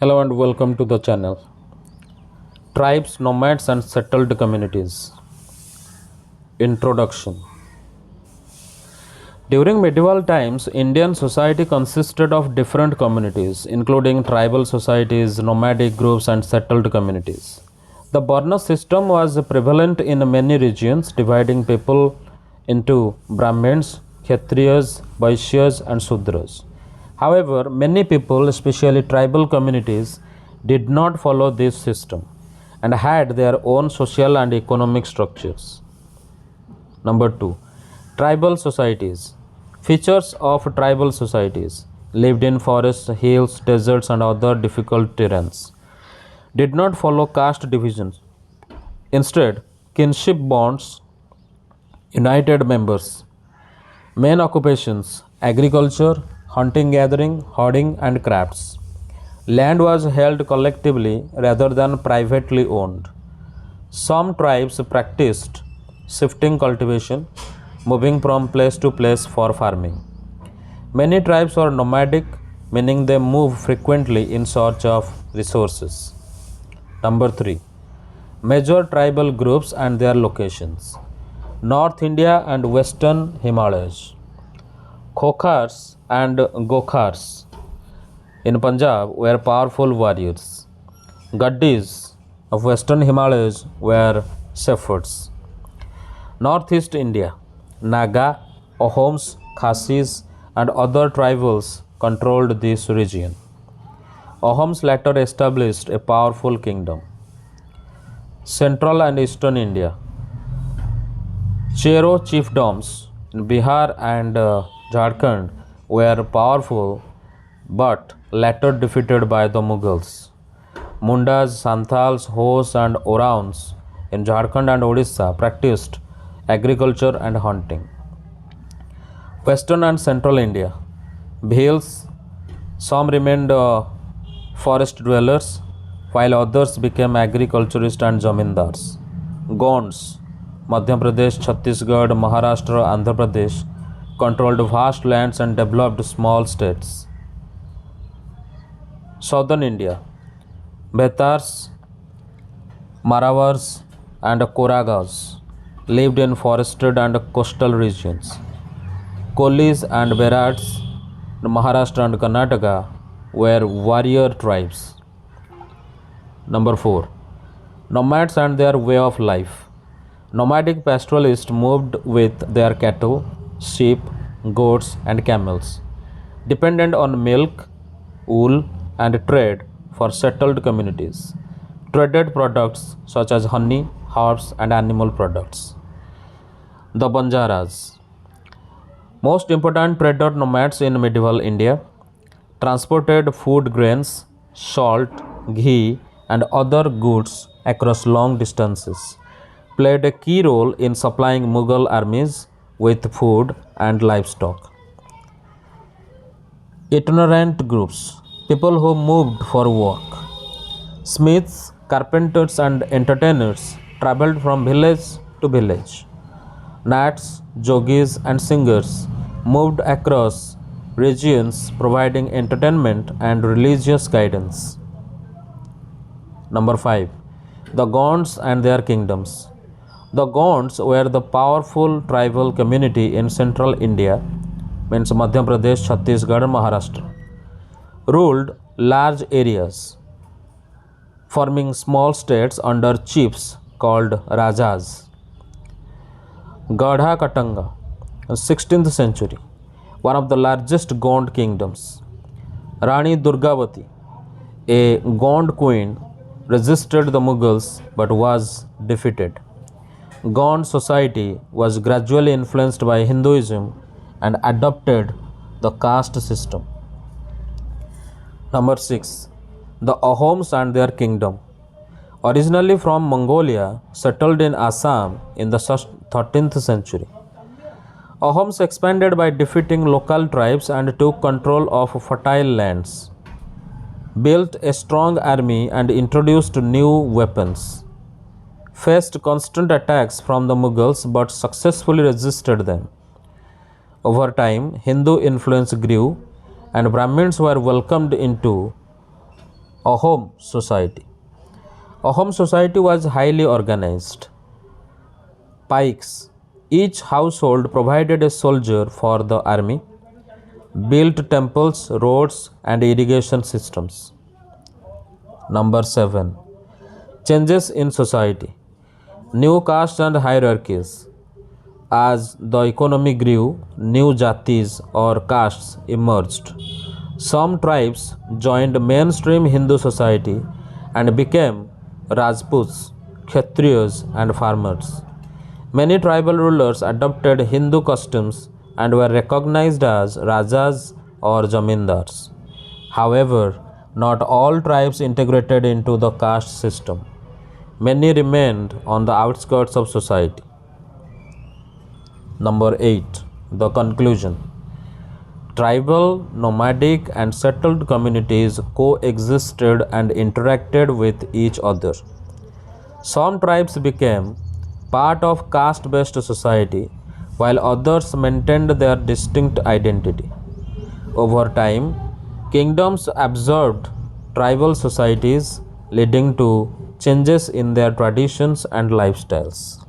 Hello and welcome to the channel. Tribes, nomads, and settled communities. Introduction. During medieval times, Indian society consisted of different communities, including tribal societies, nomadic groups, and settled communities. The Varna system was prevalent in many regions, dividing people into Brahmins, Kshatriyas, Vaishyas, and Sudras. However, many people, especially tribal communities, did not follow this system and had their own social and economic structures. Number 2. Tribal societies. Features of tribal societies: lived in forests, hills, deserts, and other difficult terrains. Did not follow caste divisions. Instead, kinship bonds united members. Main occupations: agriculture, hunting gathering, herding, and crafts. Land was held collectively rather than privately owned. Some tribes practiced shifting cultivation, moving from place to place for farming. Many tribes were nomadic, meaning they move frequently in search of resources. Number 3. Major tribal groups and their locations. North India and Western Himalayas. Khokhars and Gokhars in Punjab were powerful warriors. Gaddis of Western Himalayas were shepherds. Northeast India: Naga, Ahoms, Khasis, and other tribals controlled this region. Ahoms later established a powerful kingdom. Central and Eastern India: Chero chiefdoms in Bihar and Jharkhand were powerful but later defeated by the Mughals. Mundas, Santals, Hos, and Orans in Jharkhand and Odisha practiced agriculture and hunting. Western and Central India: Bhils, some remained forest dwellers, while others became agriculturists and zamindars. Gonds, Madhya Pradesh, Chhattisgarh, Maharashtra, Andhra Pradesh controlled vast lands and developed small states. Southern India: Betars, Maravars, and Koragas lived in forested and coastal regions. Kolis and Berats in Maharashtra and Karnataka were warrior tribes. Number 4. Nomads and their way of life. Nomadic pastoralists moved with their cattle, sheep, goats, and camels, dependent on milk, wool, and trade for settled communities. Traded products such as honey, herbs, and animal products. The Banjaras: most important trader nomads in medieval India, transported food grains, salt, ghee, and other goods across long distances, played a key role in supplying Mughal armies with food and livestock. Itinerant groups: people who moved for work. Smiths, carpenters, and entertainers traveled from village to village. Nats, jogis, and singers moved across regions providing entertainment and religious guidance. Number 5. The Gonds and their kingdoms. The Gonds were the powerful tribal community in central India, means Madhya Pradesh, Chhattisgarh, Maharashtra, ruled large areas, forming small states under chiefs called Rajas. Gadha Katanga, 16th century, one of the largest Gond kingdoms. Rani Durgavati, a Gond queen, resisted the Mughals but was defeated. Gond society was gradually influenced by Hinduism and adopted the caste system. Number 6. The Ahoms and their kingdom. Originally from Mongolia, settled in Assam in the 13th century. Ahoms expanded by defeating local tribes and took control of fertile lands, built a strong army, and introduced new weapons. Faced constant attacks from the Mughals but successfully resisted them. Over time, Hindu influence grew and Brahmins were welcomed into Ahom society. Ahom society was highly organized. Pikes. Each household provided a soldier for the army, built temples, roads, and irrigation systems. Number 7. Changes in society. New castes and hierarchies. As the economy grew, new jatis or castes emerged. Some tribes joined mainstream Hindu society and became Rajputs, Kshatriyas, and farmers. Many tribal rulers adopted Hindu customs and were recognized as Rajas or Jamindars. However, not all tribes integrated into the caste system. Many remained on the outskirts of society. Number 8. The conclusion. Tribal, nomadic, and settled communities coexisted and interacted with each other. Some tribes became part of caste based society, while others maintained their distinct identity. Over time, kingdoms absorbed tribal societies, leading to changes in their traditions and lifestyles.